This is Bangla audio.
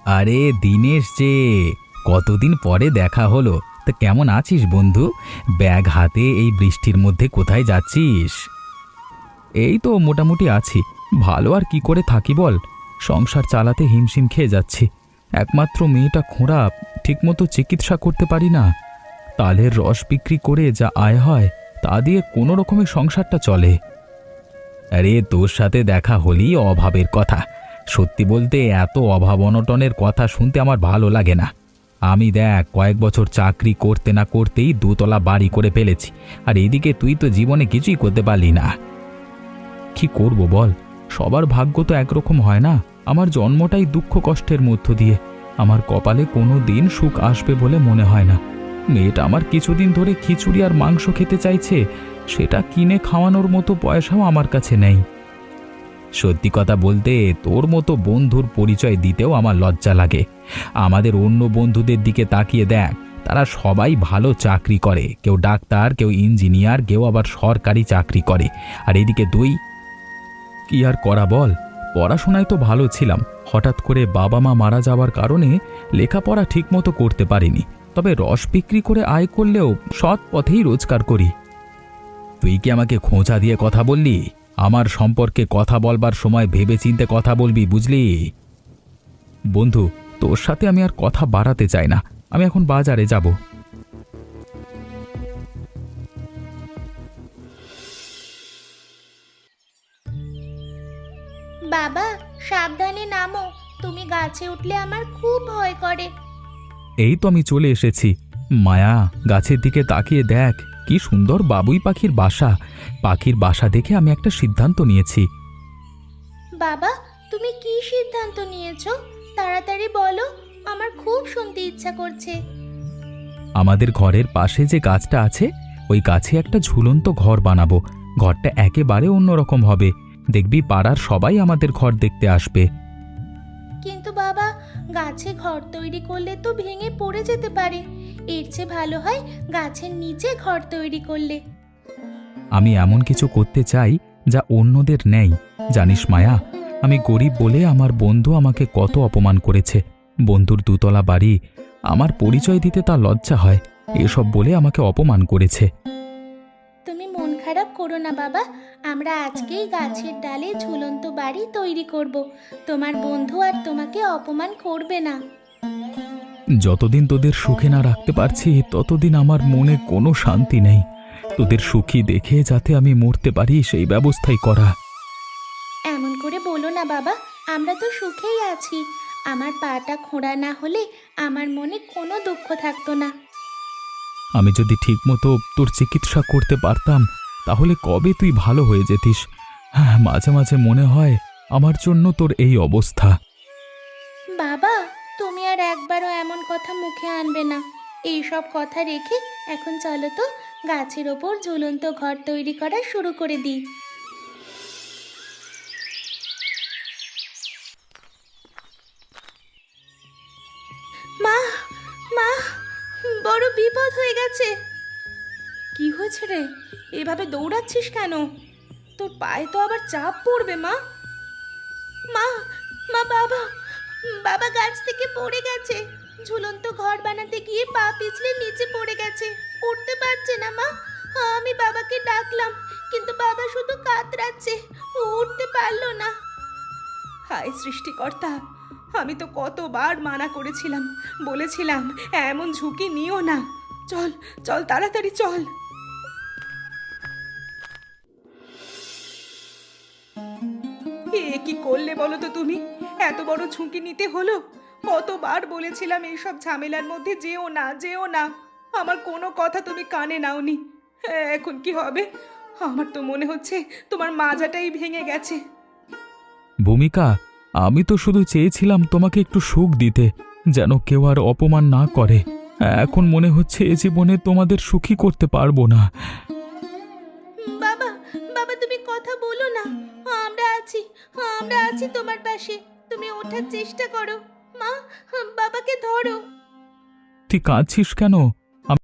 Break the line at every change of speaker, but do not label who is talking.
আরে দিনেশ যে, কতদিন পরে দেখা হলো। তা কেমন আছিস বন্ধু? ব্যাগ হাতে এই বৃষ্টির মধ্যে কোথায় যাচ্ছিস? এই তো মোটামুটি আছি। ভালো আর কি করে থাকি বল, সংসার চালাতে হিমশিম খেয়ে যাচ্ছি। একমাত্র মেয়েটা খোঁড়া, ঠিকমতো চিকিৎসা করতে পারি না। তালের রস বিক্রি করে যা আয় হয় তা দিয়ে কোনো রকমের সংসারটা চলে। আরে তোর সাথে দেখা হলেই অভাবের কথা। সত্যি বলতে এত অভাব অনটনের কথা শুনতে আমার ভালো লাগে না। আমি দেখ কয়েক বছর চাকরি করতে না করতেই দুতলা বাড়ি করে ফেলেছি, আর এদিকে তুই তো জীবনে কিছুই করতে পারলি না। কি করব বল, সবার ভাগ্য তো একরকম হয় না। আমার জন্মটাই দুঃখ কষ্টের মধ্য দিয়ে। আমার কপালে কোনো দিন সুখ আসবে বলে মনে হয় না। মেয়েটা আমার কিছুদিন ধরে খিচুড়ি আর মাংস খেতে চাইছে, সেটা কিনে খাওয়ানোর মতো পয়সাও আমার কাছে নেই। সত্যি কথা বলতে তোর মতো বন্ধুর পরিচয় দিতেও আমার লজ্জা লাগে। আমাদের অন্য বন্ধুদের দিকে তাকিয়ে দেখ, তারা সবাই ভালো চাকরি করে, কেউ ডাক্তার, কেউ ইঞ্জিনিয়ার, কেউ আবার সরকারি চাকরি করে। আর এদিকে তুই, কি আর করা বল, পড়াশোনায় তো ভালো ছিলাম। হঠাৎ করে বাবা মা মারা যাওয়ার কারণে লেখাপড়া ঠিকমতো করতে পারিনি। তবে রস বিক্রি করে আয় করলেও সৎ পথেই রোজগার করি। তুই কি আমাকে খোঁচা দিয়ে কথা বললি? আমার সম্পর্কে কথা বলবার সময় ভেবেচিন্তে কথা বলবি, বুঝলি? বন্ধু, তোর সাথে আমি আর কথা বাড়াতে চাই না। আমি এখন বাজারে যাব।
বাবা, সাবধানে নামো। তুমি গাছে উঠলে আমার খুব ভয় করে।
এই তো আমি চলে এসেছি। মায়া, গাছের দিকে তাকিয়ে দেখ, কি সুন্দর বাবুই পাখির বাসা। পাখির বাসা দেখে আমি একটা সিদ্ধান্ত নিয়েছি।
বাবা, তুমি কি সিদ্ধান্ত নিয়েছো? তাড়াতাড়ি বলো, আমার খুব শুনতে ইচ্ছা করছে।
আমাদের ঘরের পাশে যে গাছটা আছে, ওই গাছে একটা ঝুলন্ত ঘর বানাবো। ঘরটা একেবারে অন্যরকম হবে। দেখবি পাড়ার সবাই আমাদের ঘর দেখতে আসবে।
কিন্তু বাবা, গাছে ঘর তৈরি করলে তো ভেঙে পড়ে যেতে পারে। এর চেয়ে ভালো হয় গাছের নিচে ঘর তৈরি করলে।
আমি এমন কিছু করতে চাই যা অন্যদের নেই। জানিস মায়া, আমি গরিব বলে আমার বন্ধু আমাকে কত অপমান করেছে। বন্ধুর দুতলা বাড়ি, আমার পরিচয় দিতে তার লজ্জা হয়, এসব বলে আমাকে অপমান করেছে।
তুমি মন খারাপ করো না বাবা, আমরা আজকেই গাছের ডালে ঝুলন্ত বাড়ি তৈরি করব। তোমার বন্ধু আর তোমাকে অপমান করবে না।
যতদিন তোদের সুখে না রাখতে পারছি, ততদিন আমার মনে কোনো শান্তি নেই। তোদের সুখী দেখে যাতে আমি মরতে পারি, সেই ব্যবস্থাই করা।
এমন করে বলো না বাবা, আমরা তো সুখেই আছি। আমার পাটা খোঁড়া না হলে আমার মনে কোনো দুঃখ থাকতো না।
আমি যদি ঠিকমতো তোর চিকিৎসা করতে পারতাম, তাহলে কবে তুই ভালো হয়ে যেতিস। হ্যাঁ, মাঝে মাঝে মনে হয় আমার জন্য তোর এই অবস্থা।
বাবা, তুমি আর একবারও এমন কথা মুখে আনবে না। এই সব কথা রেখে এখন চলো তো গাছের ওপর ঝুলন্ত ঘর তৈরি করা শুরু করে দিই। মা, মা, বড় বিপদ হয়ে গেছে। কি হয়েছে রে? এভাবে দৌড়াচ্ছিস কেন? তোর পায়ে তো আবার চাপ পড়বে। মা, মা, মা, বাবা, বাবা গাছ থেকে পড়ে গেছে। ঝুলন্ত ঘর বানাতে গিয়ে পা পিছলে নিচে পড়ে গেছে, উঠতে পারছে না। মা, আমি বাবাকে ডাকলাম, কিন্তু বাবা শুধু কাতরাচ্ছে, উঠতে পারলো না। হায় সৃষ্টিকর্তা, আমি তো কতবার মানা করেছিলাম, বলেছিলাম এমন ঝুঁকি নিও না। চল চল, তাড়াতাড়ি চল। এ কি করলে বলো তো তুমি? এত বড় ঝুঁকি নিতে হলো? কতবার বলেছিলাম এইসব ঝামেলার মধ্যে যেও না, যেও না। আমার কোনো কথা তুমি কানে নাওনি। এখন কি হবে? আমার তো মনে হচ্ছে তোমার মাজাটাই ভেঙে গেছে।
ভূমিকা, আমি তো শুধু চেয়েছিলাম তোমাকে একটু সুখ দিতে, যেন কেউ আর অপমান না করে। এখন মনে হচ্ছে এ জীবনে তোমাদের সুখী করতে পারবো না।
বাবা, বাবা তুমি কথা বলো না। আমরা আছি, আমরা আছি তোমার পাশে। তুমি ওঠার চেষ্টা করো। মা, বাবাকে ধরো।
তুই কাঁদছিস কেন?